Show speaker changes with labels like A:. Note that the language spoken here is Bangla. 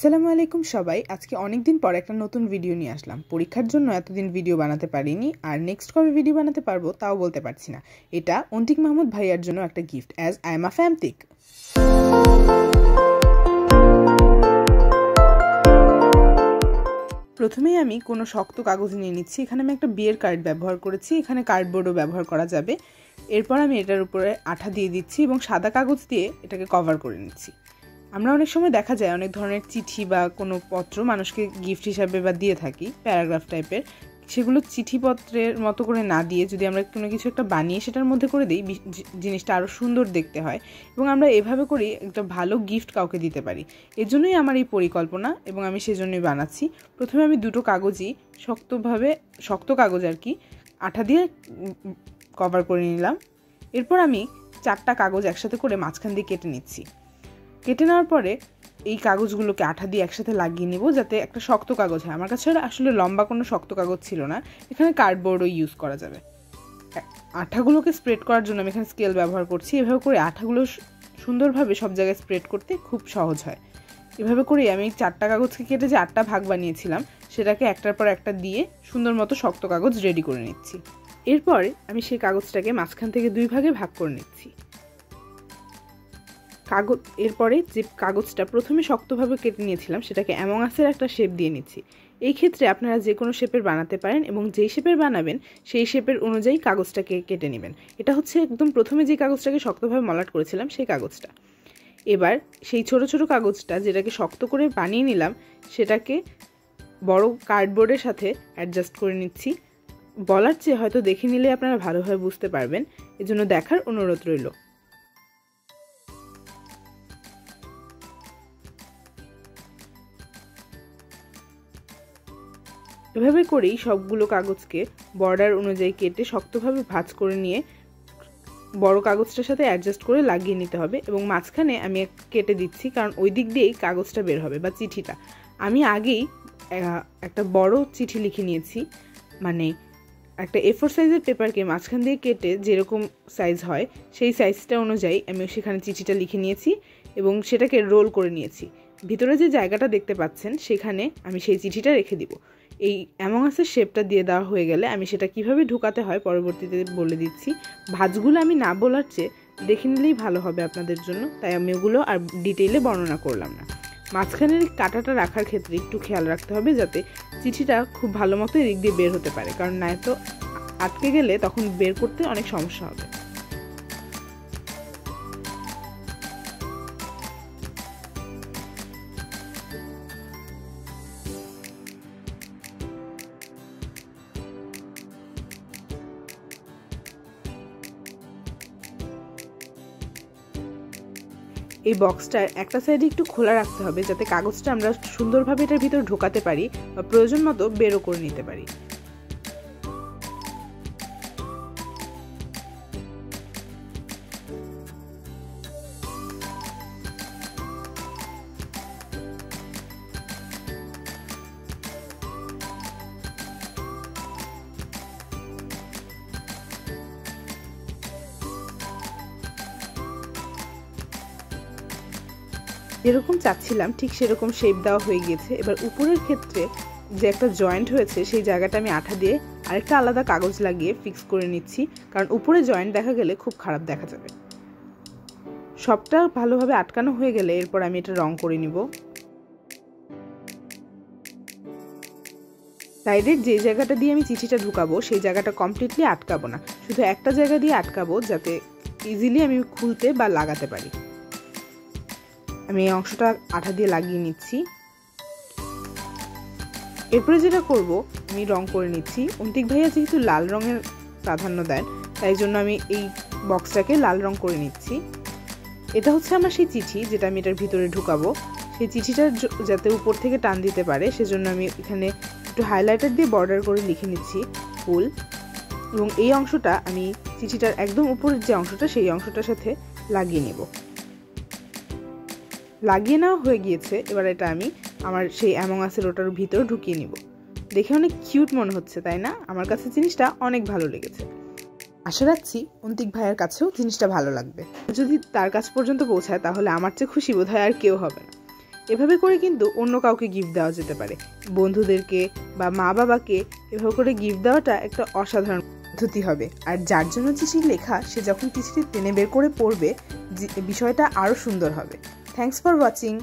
A: আসসালামু আলাইকুম সবাই। আজকে অনেক দিন পর একটা নতুন ভিডিও নিয়ে আসলাম। পরীক্ষার জন্য এতদিন ভিডিও বানাতে পারিনি, আর নেক্সট কবে ভিডিও বানাতে পারবো তাও বলতে পারছি না। এটা অন্তিক মাহমুদ ভাইয়ার জন্য একটা gift, as I am a ফ্যামটিক। প্রথমেই আমি কোনো শক্ত কাগজ নিয়ে নিচ্ছি। এখানে আমি একটা বিয়ের কার্ড ব্যবহার করেছি, এখানে কার্ডবোর্ডও ব্যবহার করা যাবে। এরপর আমি এটার উপরে আঠা দিয়ে দিচ্ছি এবং সাদা কাগজ দিয়ে এটাকে কভার করে নিচ্ছি। আমরা অনেক সময় দেখা যায় অনেক ধরনের চিঠি বা কোনো পত্র মানুষকে গিফট হিসাবে বা দিয়ে থাকি, প্যারাগ্রাফ টাইপের। সেগুলো চিঠিপত্রের মতো করে না দিয়ে যদি আমরা কোনো কিছু একটা বানিয়ে সেটার মধ্যে করে দিই, জিনিসটা আরও সুন্দর দেখতে হয় এবং আমরা এভাবে করি একটা ভালো গিফট কাউকে দিতে পারি। এর জন্যই আমার এই পরিকল্পনা এবং আমি সেজন্যই বানাচ্ছি। প্রথমে আমি দুটো কাগজই শক্ত কাগজ আর কি আঠা দিয়ে কভার করে নিলাম। এরপর আমি 4টা কাগজ একসাথে করে মাঝখান দিয়ে কেটে নিচ্ছি। কেটে নেওয়ার পরে এই কাগজগুলোকে আঠা দিয়ে একসাথে লাগিয়ে নিব যাতে একটা শক্ত কাগজ হয়। আমার কাছে আসলে লম্বা কোনো শক্ত কাগজ ছিল না, এখানে কার্ডবোর্ডও ইউজ করা যাবে। আঠাগুলোকে স্প্রেড করার জন্য আমি এখানে স্কেল ব্যবহার করছি। এভাবে করে আঠাগুলো সুন্দরভাবে সব জায়গায় স্প্রেড করতে খুব সহজ হয়। এভাবে করে আমি 4টা কাগজকে কেটে যে 8টা ভাগ বানিয়েছিলাম সেটাকে একটার পর একটা দিয়ে সুন্দর মতো শক্ত কাগজ রেডি করে নিচ্ছি। এরপর আমি সেই কাগজটাকে মাঝখান থেকে 2 ভাগে ভাগ করে নিচ্ছি। এরপরে যে কাগজটা প্রথমে শক্তভাবে কেটে নিয়েছিলাম সেটাকে অ্যামং আসের একটা শেপ দিয়ে নিচ্ছি। এই ক্ষেত্রে আপনারা যে কোনো শেপের বানাতে পারেন এবং যেই শেপের বানাবেন সেই শেপের অনুযায়ী কাগজটাকে কেটে নেবেন। এটা হচ্ছে একদম প্রথমে যে কাগজটাকে শক্তভাবে মলাট করেছিলাম সেই কাগজটা। এবার সেই ছোট ছোট কাগজটা যেটাকে শক্ত করে বানিয়ে নিলাম সেটাকে বড় কার্ডবোর্ডের সাথে অ্যাডজাস্ট করে নিচ্ছি। বলার চেয়ে হয়তো দেখে নিলে আপনারা ভালোভাবে বুঝতে পারবেন, এজন্য দেখার অনুরোধ রইল। এভাবে করেই সবগুলো কাগজকে বর্ডার অনুযায়ী কেটে শক্তভাবে ভাঁজ করে নিয়ে বড় কাগজটার সাথে অ্যাডজাস্ট করে লাগিয়ে নিতে হবে এবং মাঝখানে আমি কেটে দিচ্ছি, কারণ ওই দিক দিয়েই কাগজটা বের হবে বা চিঠিটা। আমি আগেই একটা বড় চিঠি লিখে নিয়েছি, মানে একটা A4 সাইজের পেপারকে মাঝখান দিয়ে কেটে যেরকম সাইজ হয় সেই সাইজটা অনুযায়ী আমি সেখানে চিঠিটা লিখে নিয়েছি এবং সেটাকে রোল করে নিয়েছি। ভিতরে যে জায়গাটা দেখতে পাচ্ছেন সেখানে আমি সেই চিঠিটা রেখে দিব। এই অ্যামং আসের শেপটা দিয়ে দেওয়া হয়ে গেলে আমি সেটা কিভাবে ঢুকাতে হয় পরবর্তীতে বলে দিচ্ছি। ভাঁজগুলো আমি না বলার চেয়ে দেখে নিলেই ভালো হবে আপনাদের জন্য, তাই আমি ওগুলো আর ডিটেইলে বর্ণনা করলাম না। মাঝখানের কাঁটাটা রাখার ক্ষেত্রে একটু খেয়াল রাখতে হবে যাতে চিঠিটা খুব ভালো মতো এদিক দিয়ে বের হতে পারে, কারণ নয়তো আটকে গেলে তখন বের করতে অনেক সমস্যা হবে। এই বক্সটার একটা সাইডে একটু খোলা রাখতে হবে যাতে কাগজটা আমরা সুন্দরভাবে এটার ভিতর ঢোকাতে পারি বা প্রয়োজন মতো বেরও করে নিতে পারি। যেরকম চাচ্ছিলাম ঠিক সেরকম শেপ দেওয়া হয়ে গিয়েছে। এবার উপরের ক্ষেত্রে যে একটা জয়েন্ট হয়েছে সেই জায়গাটা আমি আঠা দিয়ে আরেকটা আলাদা কাগজ লাগিয়ে ফিক্স করে নিচ্ছি, কারণ উপরে জয়েন্ট দেখা গেলে খুব খারাপ দেখা যাবে। সবটা ভালোভাবে আটকানো হয়ে গেলে এরপর আমি এটা রং করে নিব। সাইডের যে জায়গাটা দিয়ে আমি চিঠিটা ঢুকাবো সেই জায়গাটা কমপ্লিটলি আটকাবো না, শুধু একটা জায়গা দিয়ে আটকাবো যাতে ইজিলি আমি খুলতে বা লাগাতে পারি। আমি এই অংশটা আঠা দিয়ে লাগিয়ে নিচ্ছি। এরপরে যেটা করব আমি রং করে নিচ্ছি। অন্তিক ভাইয়া যেহেতু লাল রঙের প্রাধান্য দেন তাই জন্য আমি এই বক্সটাকে লাল রং করে নিচ্ছি। এটা হচ্ছে আমার সেই চিঠি যেটা আমি এটার ভিতরে ঢুকাবো। সেই চিঠিটা যাতে উপর থেকে টান দিতে পারে সেজন্য আমি এখানে একটু হাইলাইটার দিয়ে বর্ডার করে লিখে নিচ্ছি ফুল, এবং এই অংশটা আমি চিঠিটার একদম উপরের যে অংশটা সেই অংশটার সাথে লাগিয়ে নেব। লাগিয়ে নেওয়া হয়ে গিয়েছে। এবার এটা আমি আমার সেই অ্যামং আসের ওটার ভিতর ঢুকিয়ে নিব। দেখে অনেক কিউট মনে হচ্ছে, তাই না? আমার কাছে জিনিসটা অনেক ভালো লেগেছে। আশা রাখছি অন্তিক ভাইয়ের কাছেও জিনিসটা ভালো লাগবে। যদি তার কাছ পর্যন্ত পৌঁছায় তাহলে আমার চেয়ে খুশি বোধহয় আর কেউ হবে না। এভাবে করে কিন্তু অন্য কাউকে গিফট দেওয়া যেতে পারে, বন্ধুদেরকে বা মা বাবাকে এভাবে করে গিফট দেওয়াটা একটা অসাধারণ পদ্ধতি হবে। আর যার জন্য চিঠি লেখা সে যখন চিঠিটি টেনে বের করে পড়বে বিষয়টা আরও সুন্দর হবে। Thanks for watching.